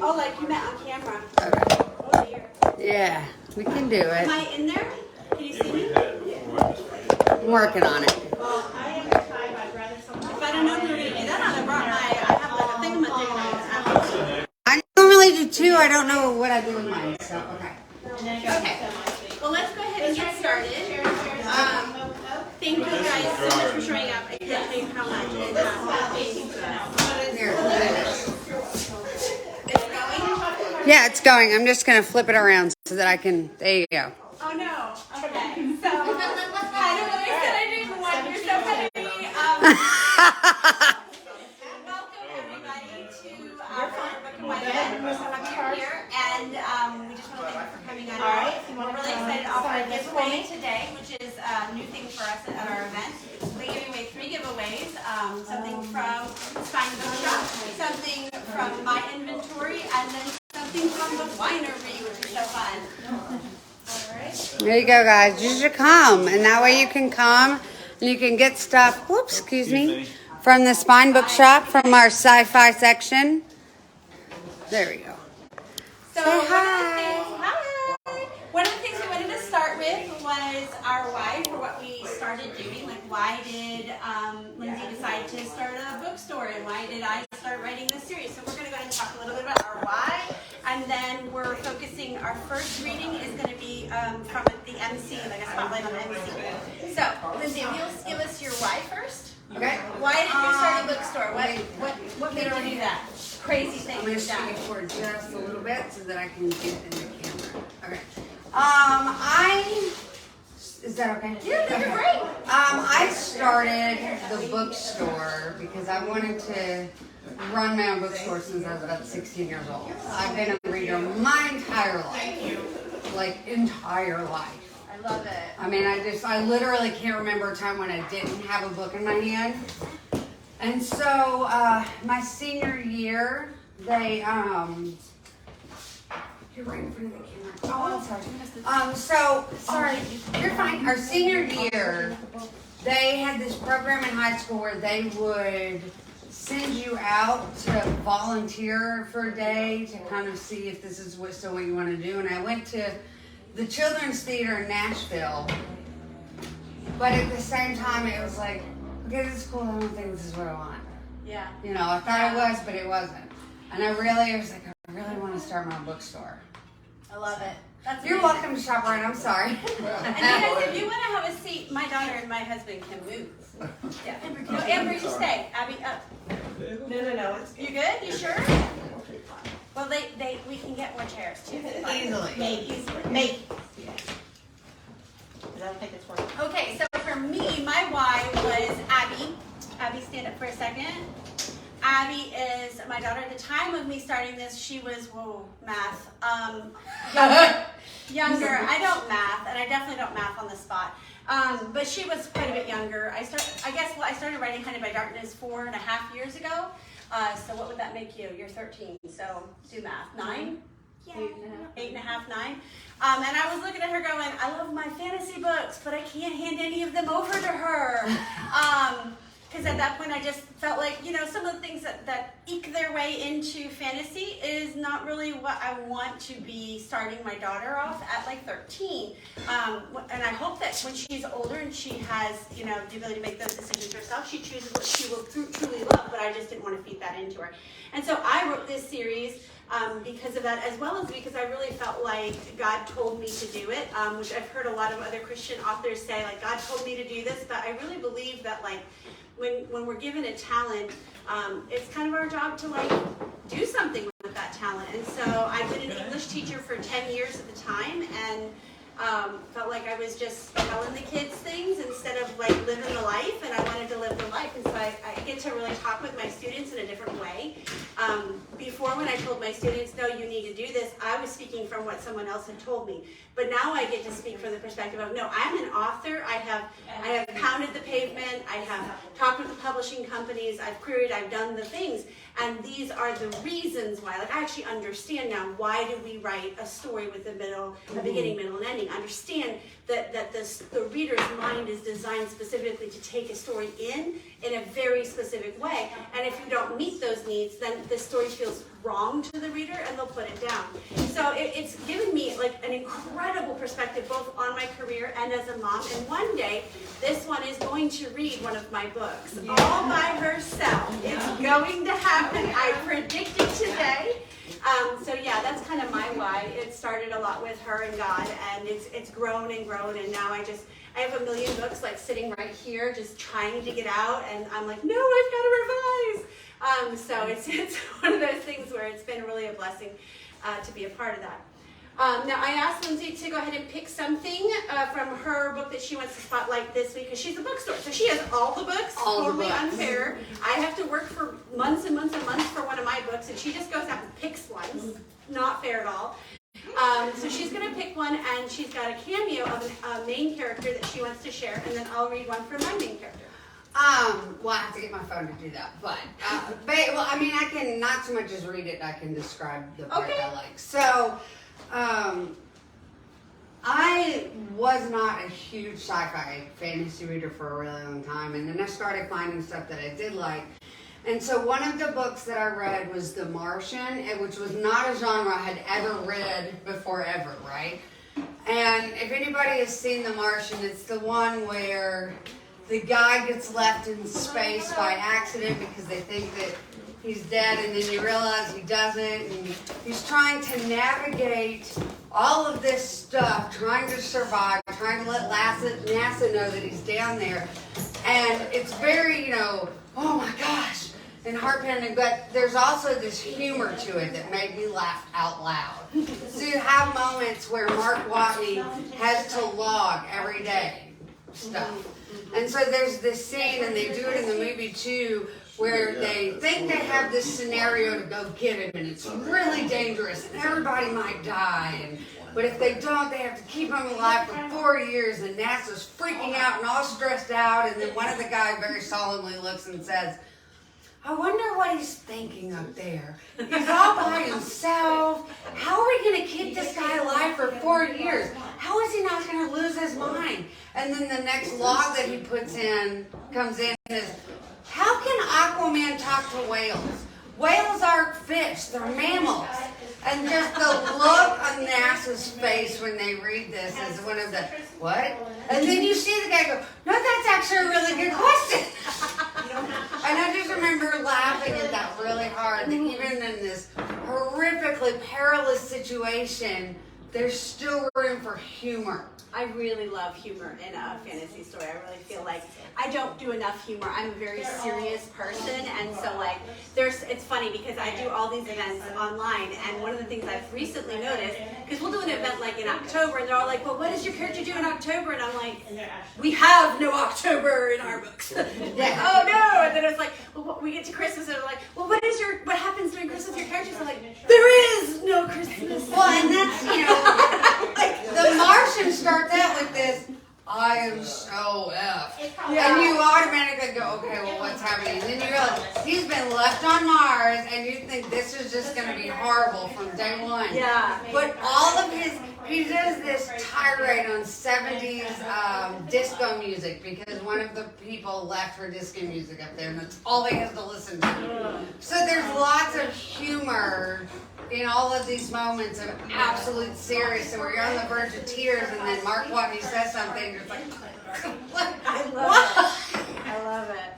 Oh, like you meant on camera. Okay. Oh dear. Yeah, we can do Am it. I in there? Can you see me? I'm working on it. Well, I am a time. I'd rather someone. If I don't know if you're gonna do that, I brought my. I have like a thingamajig. I normally do two. I don't know what I do with mine. So okay. Okay. Well, let's go ahead and get started. Thank you guys so much for showing up. I can't tell you how much. Here. It's going. Yeah, it's going. I'm just gonna flip it around so that I can. There you go. Oh no. Okay. So I don't know what I said. I didn't want. You're so funny. Welcome everybody to our book and wine event. We're so happy you're here, and we just want to thank you for coming on. All right. We're really excited to offer a giveaway today, which is a new thing for us at our event. We're giving away 3 giveaways. Something from Bookshop, something from my inventory, and then something from the winery, which is so fun. All right. There you go, guys. You should come, and that way you can come and you can get stuff. Whoops, excuse me, from the Spine Bookshop from our Sci-Fi section. There we go. So Say hi. One of the things we wanted to start with was our why for what we started doing. Like, why did Lindsay decide to start a bookstore, and why did I start writing this series? So we're going to go ahead and talk a little bit about our why, and then we're focusing. Our first reading is going to be from the MC, like a spotlight on the MC. So, Lindsay, if you'll give us your why first. Okay. Why did you start a bookstore? What made you do that? Crazy thing I'm going to you've shoot done. you forward just a little bit so that I can get in the camera. Okay. Is that okay? Yeah, you're Okay. great. I started the bookstore because I wanted to run my own bookstore since I was about 16 years old. I've been a reader my entire life. Like, entire life. I love it. I mean, I literally can't remember a time when I didn't have a book in my hand. And so, my senior year, they, you're right in front of the camera. Oh, I'm sorry. Sorry, you're fine. Our senior year, they had this program in high school where they would send you out to volunteer for a day to kind of see if this is still what you want to do. And I went to the Children's Theater in Nashville, but at the same time, it was like, okay, this is cool. I don't think this is what I want. Yeah. You know, I thought it was, but it wasn't. And I was like, I really want to start my own bookstore. I love it. That's You're amazing. welcome to shop around. I'm sorry. And you guys, if you want to have a seat, my daughter and my husband can move. Yeah. No, Amber, you stay. Abby, up. No. You good? You sure? Well, we can get more chairs too. Easily. Make. I don't think it's working. Okay, so for me, my why was Abby. Abby, stand up for a second. Abby is my daughter. At the time of me starting this, she was, math. Younger. I don't math, and I definitely don't math on the spot. But she was quite a bit younger. I started writing Hunted by Darkness 4.5 years ago. So what would that make you? You're 13, so do math. 9? Yeah. 8.5, 9. And I was looking at her going, I love my fantasy books, but I can't hand any of them over to her. Because at that point I just felt like, some of the things that eke their way into fantasy is not really what I want to be starting my daughter off at like 13. And I hope that when she's older and she has, the ability to make those decisions herself, she chooses what she will truly love, but I just didn't want to feed that into her. And so I wrote this series because of that, as well as because I really felt like God told me to do it, which I've heard a lot of other Christian authors say, like, God told me to do this, but I really believe that, like, when we're given a talent, it's kind of our job to like do something with that talent. And so I've been an English teacher for 10 years at the time, and felt like I was just telling the kids things instead of like living the life, and I wanted to live the life. And so I get to really talk with my students in a different way. Before, when I told my students, no, you need to do this, I was speaking from what someone else had told me. But now I get to speak from the perspective of, no, I'm an author. I have pounded the pavement. I have talked with the publishing companies. I've queried. I've done the things. And these are the reasons why. Like, I actually understand now, why do we write a story with a beginning, middle, and ending? I understand that the reader's mind is designed specifically to take a story in a very specific way. And if you don't meet those needs, then the story feels feels wrong to the reader, and they'll put it down. So it's given me like an incredible perspective both on my career and as a mom. And one day, this one is going to read one of my books all by herself. It's going to happen. I predict it today. So yeah, that's kind of my why. It started a lot with her and God, and it's grown and grown, and now I have a million books like sitting right here just trying to get out, and I'm like, no, I've got to revise. So it's one of those things where it's been really a blessing to be a part of that. Now I asked Lindsay to go ahead and pick something from her book that she wants to spotlight this week, because she's a bookstore, so she has all the books. Totally unfair. I have to work for months and months and months for one of my books, and she just goes out and picks one. Not fair at all. So she's going to pick one, and she's got a cameo of a main character that she wants to share, and then I'll read one from my main character. Well, I have to get my phone to do that, but well, I mean, I can not so much as read it, I can describe the part I like. So, I was not a huge sci-fi fantasy reader for a really long time, and then I started finding stuff that I did like. And so one of the books that I read was The Martian, which was not a genre I had ever read before ever, right? And if anybody has seen The Martian, it's the one where the guy gets left in space by accident because they think that he's dead, and then you realize he doesn't, and he's trying to navigate all of this stuff, trying to survive, trying to let NASA know that he's down there. And it's very, oh my gosh, and heart-pounding, but there's also this humor to it that made me laugh out loud. So you have moments where Mark Watney has to log every day stuff. And so there's this scene, and they do it in the movie too, where they think they have this scenario to go get him, and it's really dangerous, and everybody might die. But if they don't, they have to keep him alive for 4 years, and NASA's freaking out and all stressed out. And then one of the guys very solemnly looks and says, I wonder what he's thinking up there. He's all by himself. How are we going to keep this guy alive for 4 years? How is he not going to lose his mind? And then the next log that he puts in, comes in, is, how can Aquaman talk to whales? Whales aren't fish, they're mammals. And just the look on NASA's face when they read this is one of the, what? And then you see the guy go, no, that's actually a really good question. And I just remember laughing at that really hard, that even in this horrifically perilous situation, there's still room for humor. I really love humor in a fantasy story. I really feel like I don't do enough humor. I'm a very serious person, and so like it's funny because I do all these events online, and one of the things I've recently noticed, because we'll do an event like in October, and they're all like, well, what does your character do in October? And I'm like, we have no October in our books. Yeah. Oh no! And then it's like, well, we get to Christmas, and they're like, well, what happens during Christmas? Your characters are like, there is no Christmas. Well, and that's like The Martian starts out with this, I am so effed. And you automatically go, okay, well, what's happening? And then you realize he's been left on Mars, and you think this is just going to be horrible from day one. Yeah. But all of he does this tirade on 70s disco music, because one of the people left her disco music up there, and that's all they have to listen to. So there's lots of humor in all of these moments of absolute serious, so where you're on the verge of tears, and then Mark Watney says something, you're like, what? I love it.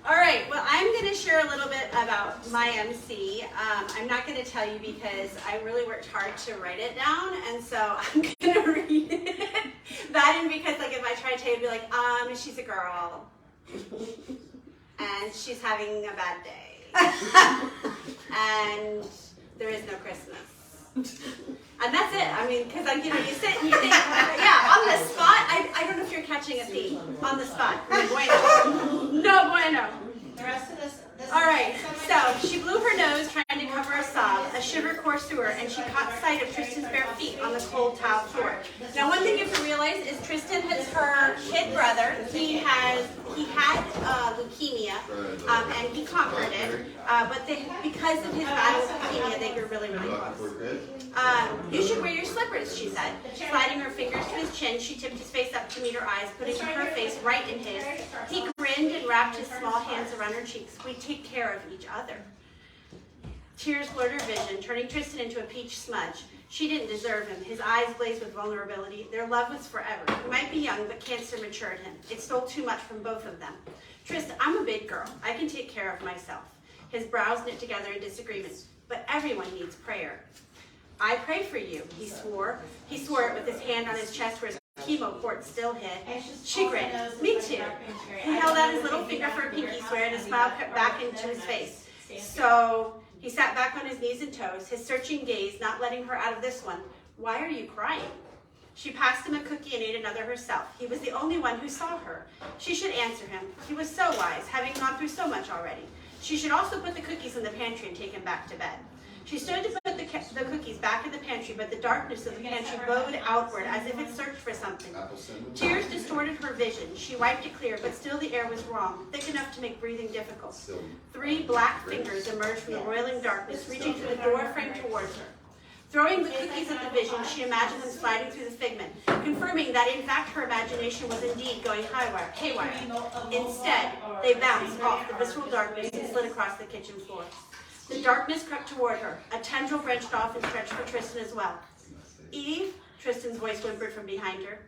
All right, well, I'm going to share a little bit about my MC. I'm not going to tell you because I really worked hard to write it down, and so I'm going to read it. That and because, like, if I try to tell you, it'd be like, she's a girl, and she's having a bad day, and there is no Christmas. And that's it. I mean, because you sit and you think, yeah, on the spot. I don't know if you're catching a theme. On the spot. No bueno. No bueno. The rest of this All right. So she blew her nose trying to cover a sob. A shiver coursed through her, and she caught sight of Tristan's bare feet on the cold tile floor. Now, one thing you have to realize is Tristan is her kid brother. He had leukemia, and he conquered it. But because of his battle with leukemia, they grew really, really close. You should wear your slippers, she said. Sliding her fingers to his chin, she tipped his face up to meet her eyes, putting her face right in his. He grinned and wrapped his small hands around her cheeks. We take care of each other. Tears blurred her vision, turning Tristan into a peach smudge. She didn't deserve him. His eyes blazed with vulnerability. Their love was forever. He might be young, but cancer matured him. It stole too much from both of them. Tristan, I'm a big girl. I can take care of myself. His brows knit together in disagreement. But everyone needs prayer. I pray for you, he swore. He swore it with his hand on his chest where his chemo port still hid. She grinned. Me too. He held out his little finger for a pinky swear and a smile crept back into his face. So he sat back on his knees and toes, his searching gaze not letting her out of this one. Why are you crying? She passed him a cookie and ate another herself. He was the only one who saw her. She should answer him. He was so wise, having gone through so much already. She should also put the cookies in the pantry and take him back to bed. She stood to put the cookies back in the pantry, but the darkness of the pantry bowed outward as if it searched for something. Tears distorted her vision. She wiped it clear, but still the air was wrong, thick enough to make breathing difficult. 3 black fingers emerged from the roiling darkness, reaching through the door frame towards her. Throwing the cookies at the vision, she imagined them sliding through the figment, confirming that in fact her imagination was indeed going haywire. Instead, they bounced off the visceral darkness and slid across the kitchen floor. The darkness crept toward her. A tendril branched off and stretched for Tristan as well. Eve, Tristan's voice whimpered from behind her.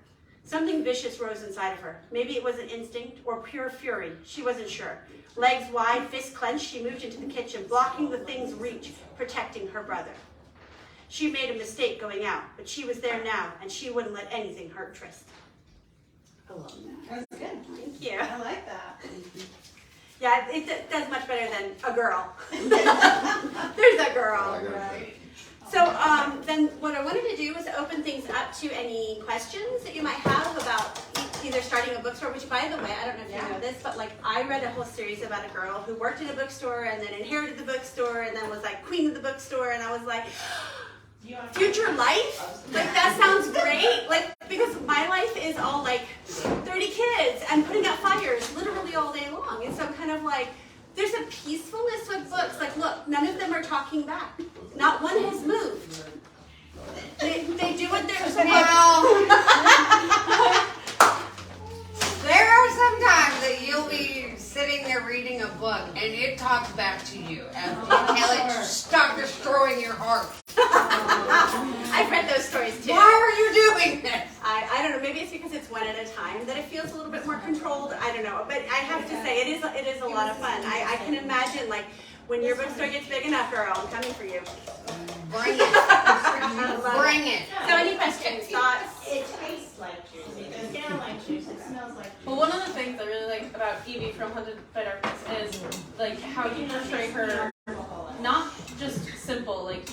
Something vicious rose inside of her. Maybe it was an instinct or pure fury. She wasn't sure. Legs wide, fists clenched, she moved into the kitchen, blocking the thing's reach, protecting her brother. She made a mistake going out, but she was there now, and she wouldn't let anything hurt Tristan. I love that. That's good. Thank you. I like that. Yeah, it does much better than a girl. There's a girl. Right. So then what I wanted to do was open things up to any questions that you might have about either starting a bookstore, which by the way, I don't know if you know this, but like I read a whole series about a girl who worked in a bookstore and then inherited the bookstore and then was like queen of the bookstore, and I was like, future life? Like that sounds great. Like, because my life is all like 30 kids and putting out fires literally all day long. And so I'm kind of like, there's a peacefulness with books. Like, look, none of them are talking back. Not one has moved. They do what they're supposed to. There are some times that you'll be sitting there reading a book and it talks back to you and you tell it to stop destroying your heart. I've read those stories too. Why are you doing this? I don't know, maybe it's because it's one at a time that it feels a little bit more controlled. I don't know, but I have to say it is a lot of fun. I can imagine, like, when your bookstore gets big enough, girl, I'm coming for you. Bring it. Bring it. So any questions, thoughts? It tastes like juice. It smells like juice. It smells like juice. Well, one of the things I really like about Evie from Hunted by Darkness is like how you portray her not just simple, like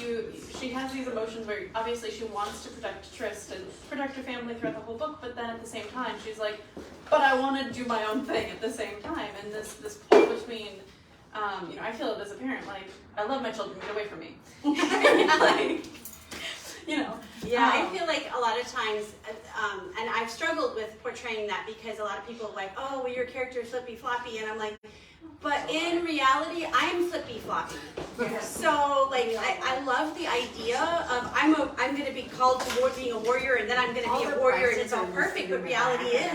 she has these emotions where obviously she wants to protect Trist and protect her family throughout the whole book, but then at the same time she's like, but I want to do my own thing at the same time, and this pull between, I feel it as a parent, like, I love my children, get away from me. Like, Yeah, I feel like a lot of times, and I've struggled with portraying that because a lot of people are like, oh, well, your character is flippy floppy, and I'm like, but in reality, I'm flippy floppy. So, like, I love the idea of I'm going to be called to being a warrior, and then I'm going to be a warrior, and it's all perfect. But reality is,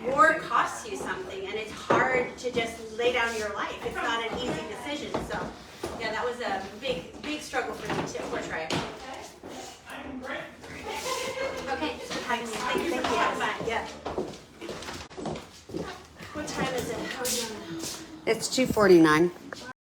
war costs you something, and it's hard to just lay down your life. It's not an easy decision. So, yeah, that was a big struggle for me to portray. Okay, thank you for having me. Yeah. What time is it? How are we doing? It's 2:49.